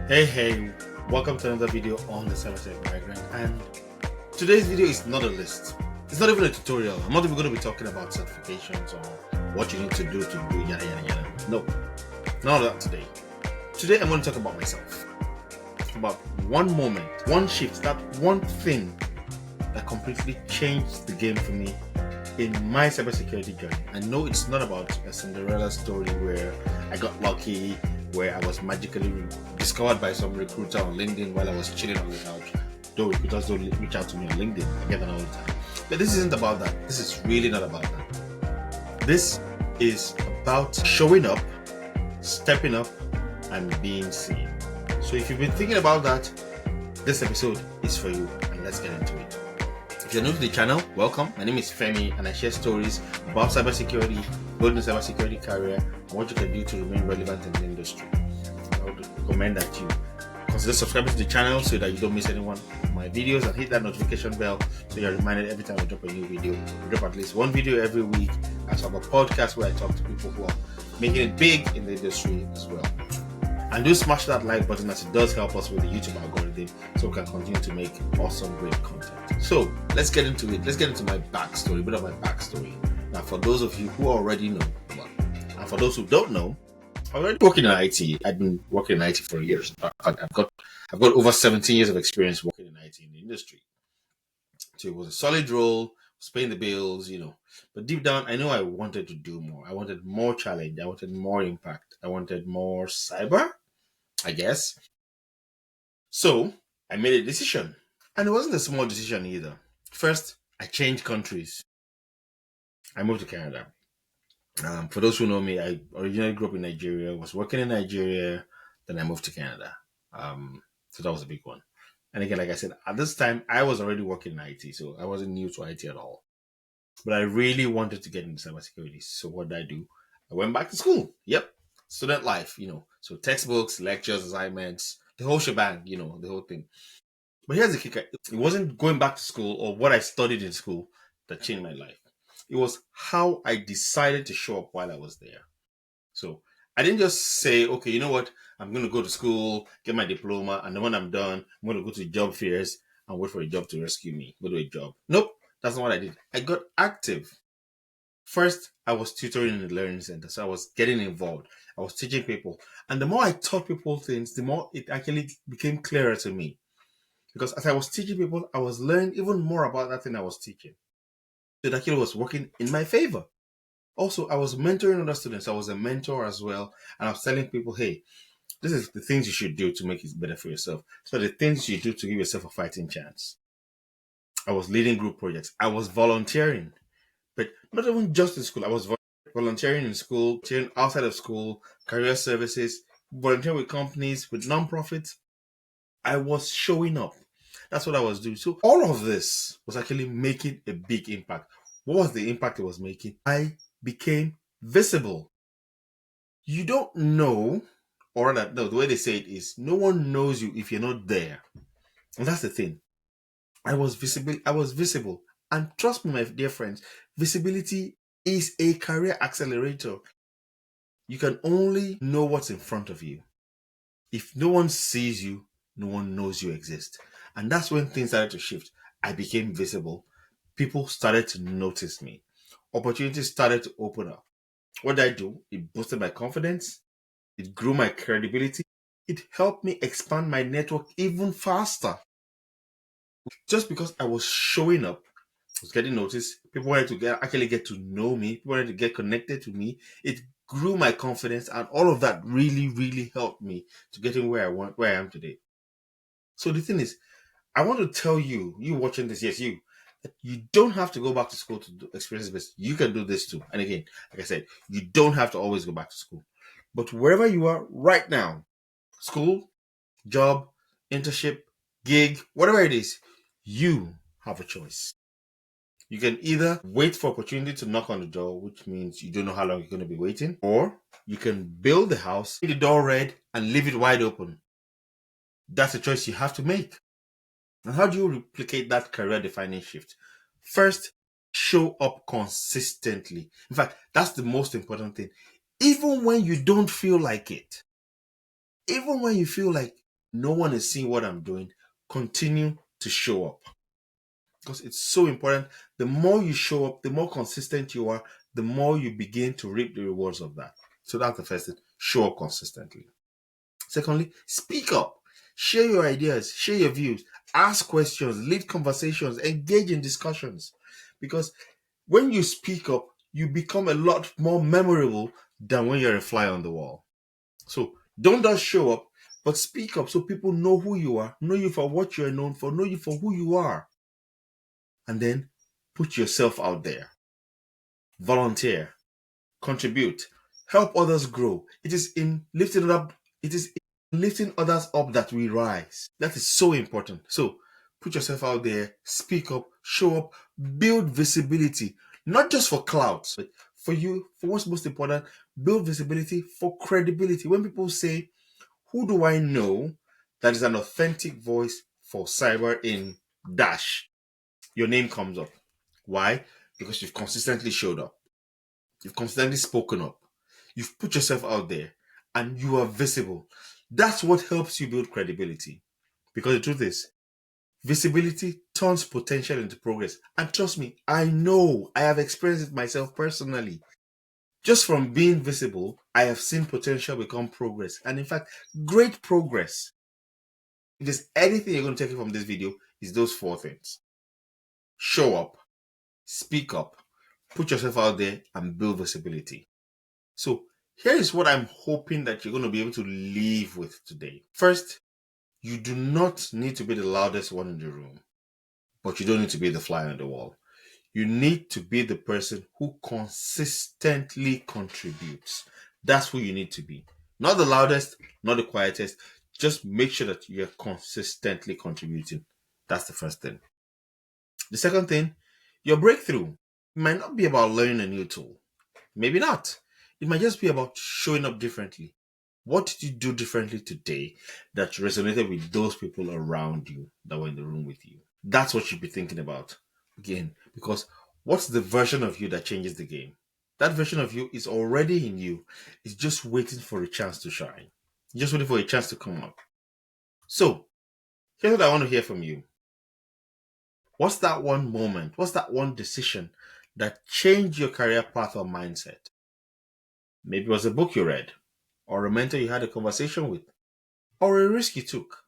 Hey, welcome to another video on the CyberSec Migrant. And today's video is not a list. It's not even a tutorial. I'm not even going to be talking about certifications or what you need to do yada yada yada. No, none of that today. Today I'm going to talk about myself. About one moment, one shift, that one thing that completely changed the game for me in my cybersecurity journey. I know it's not about a Cinderella story where I got lucky, where I was magically discovered by some recruiter on LinkedIn while I was chilling on the couch. Though recruiters don't reach out to me on LinkedIn, I get that all the time. But this isn't about that. This is really not about that. This is about showing up, stepping up, and being seen. So if you've been thinking about that, this episode is for you, and let's get into it. If you're new to the channel, welcome. My name is Femi, and I share stories about cybersecurity, building a cybersecurity career, and what you can do to remain relevant in the industry. I would recommend that you consider subscribing to the channel so that you don't miss any one of my videos, and hit that notification bell so you're reminded every time I drop a new video. We drop at least one video every week. I have a podcast where I talk to people who are making it big in the industry as well. And do smash that like button, as it does help us with the YouTube algorithm so we can continue to make awesome, great content. So let's get into it. Let's get into my backstory, a bit of my backstory. Now, for those of you who already know, and for those who don't know, I'm already working in IT. I've been working in IT for years. I've got over 17 years of experience working in IT in the industry. So it was a solid role, was paying the bills, But deep down, I know I wanted to do more. I wanted more challenge. I wanted more impact. I wanted more cyber, I guess. So I made a decision. And it wasn't a small decision either. First, I changed countries. I moved to Canada. For those who know me, I originally grew up in Nigeria, was working in Nigeria, then I moved to Canada. So that was a big one. And again, like I said, at this time, I was already working in IT, so I wasn't new to IT at all. But I really wanted to get into cybersecurity. So what did I do? I went back to school. Yep. Student life, So textbooks, lectures, assignments, the whole shebang, the whole thing. But here's the kicker. It wasn't going back to school or what I studied in school that changed my life. It was how I decided to show up while I was there. So I didn't just say, okay, you know what? I'm going to go to school, get my diploma, and then when I'm done, I'm going to go to job fairs and wait for a job to rescue me. Go to a job. Nope, that's not what I did. I got active. First, I was tutoring in the learning center, so I was getting involved. I was teaching people. And the more I taught people things, the more it actually became clearer to me. Because as I was teaching people, I was learning even more about that thing I was teaching. It actually was working in my favor. Also, I was mentoring other students. I was a mentor as well. And I was telling people, hey, this is the things you should do to make it better for yourself. So the things you do to give yourself a fighting chance. I was leading group projects. I was volunteering. But not even just in school. I was volunteering in school, volunteering outside of school, career services, volunteering with companies, with nonprofits. I was showing up. That's what I was doing. So all of this was actually making a big impact. What was the impact it was making? I became visible. You don't know, or rather, no, the way they say it is, no one knows you if you're not there. And that's the thing. I was visible. And trust me, my dear friends, visibility is a career accelerator. You can only know what's in front of you. If no one sees you, no one knows you exist. And that's when things started to shift. I became visible. People started to notice me. Opportunities started to open up. What did I do? It boosted my confidence. It grew my credibility. It helped me expand my network even faster. Just because I was showing up, I was getting noticed. People wanted to actually get to know me. People wanted to get connected to me. It grew my confidence, and all of that really, really helped me to getting where I am today. So the thing is, I want to tell you, you watching this, yes, that you don't have to go back to school to experience this. You can do this too. And again, like I said, you don't have to always go back to school. But wherever you are right now, school, job, internship, gig, whatever it is, you have a choice. You can either wait for opportunity to knock on the door, which means you don't know how long you're going to be waiting, or you can build the house, get the door red, and leave it wide open. That's a choice you have to make. And how do you replicate that career-defining shift? First, show up consistently. In fact, that's the most important thing. Even when you don't feel like it, even when you feel like no one is seeing what I'm doing, continue to show up. Because it's so important. The more you show up, the more consistent you are, the more you begin to reap the rewards of that. So that's the first thing. Show up consistently. Secondly, speak up. Share your ideas, share your views, ask questions, lead conversations, engage in discussions. Because when you speak up, you become a lot more memorable than when you're a fly on the wall. So don't just show up, but speak up so people know who you are, know you for what you're known for, know you for who you are. And then put yourself out there. Volunteer, contribute, help others grow. It is in lifting up, it is in lifting others up that we rise. That is so important. So put yourself out there, speak up, show up, build visibility, not just for clout, but for you, for what's most important, build visibility for credibility. When people say, who do I know that is an authentic voice for cyber in dash? Your name comes up. Why? Because you've consistently showed up. You've consistently spoken up. You've put yourself out there and you are visible. That's what helps you build credibility. Because the truth is, visibility turns potential into progress. And trust me, I know, I have experienced it myself personally. Just from being visible, I have seen potential become progress. And in fact, great progress. If there's anything you're going to take from this video, is those 4 things. Show up, speak up, put yourself out there, and build visibility. So here is what I'm hoping that you're going to be able to leave with today. First, you do not need to be the loudest one in the room, but you don't need to be the fly on the wall. You need to be the person who consistently contributes. That's who you need to be. Not the loudest, not the quietest. Just make sure that you're consistently contributing. That's the first thing. The second thing, your breakthrough might not be about learning a new tool. Maybe not. It might just be about showing up differently. What did you do differently today that resonated with those people around you that were in the room with you? That's what you'd be thinking about. Again, because what's the version of you that changes the game? That version of you is already in you. It's just waiting for a chance to shine. Just waiting for a chance to come up. So, here's what I want to hear from you. What's that one moment? What's that one decision that changed your career path or mindset? Maybe it was a book you read, or a mentor you had a conversation with, or a risk you took.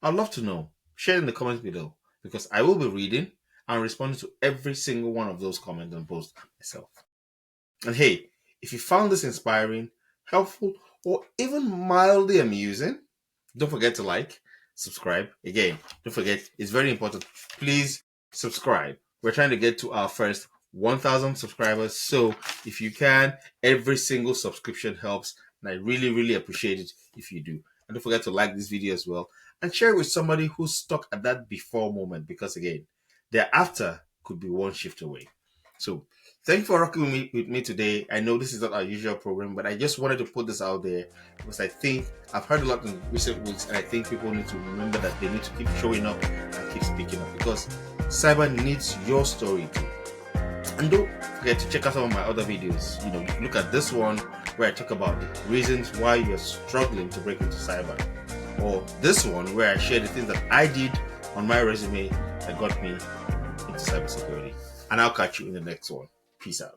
I'd love to know. Share it in the comments below, because I will be reading and responding to every single one of those comments and posts myself. And hey, if you found this inspiring, helpful, or even mildly amusing, don't forget to like, subscribe. Again, don't forget, it's very important. Please subscribe. We're trying to get to our first 1,000 subscribers. So if you can, every single subscription helps. And I really, really appreciate it if you do. And don't forget to like this video as well. And share it with somebody who's stuck at that before moment. Because again, their after could be one shift away. So thank you for rocking with me today. I know this is not our usual program, but I just wanted to put this out there because I think I've heard a lot in recent weeks, and I think people need to remember that they need to keep showing up and keep speaking up, because cyber needs your story too. And don't forget to check out some of my other videos. Look at this one where I talk about the reasons why you're struggling to break into cyber, or this one where I share the things that I did on my resume that got me into cybersecurity. And I'll catch you in the next one. Peace out.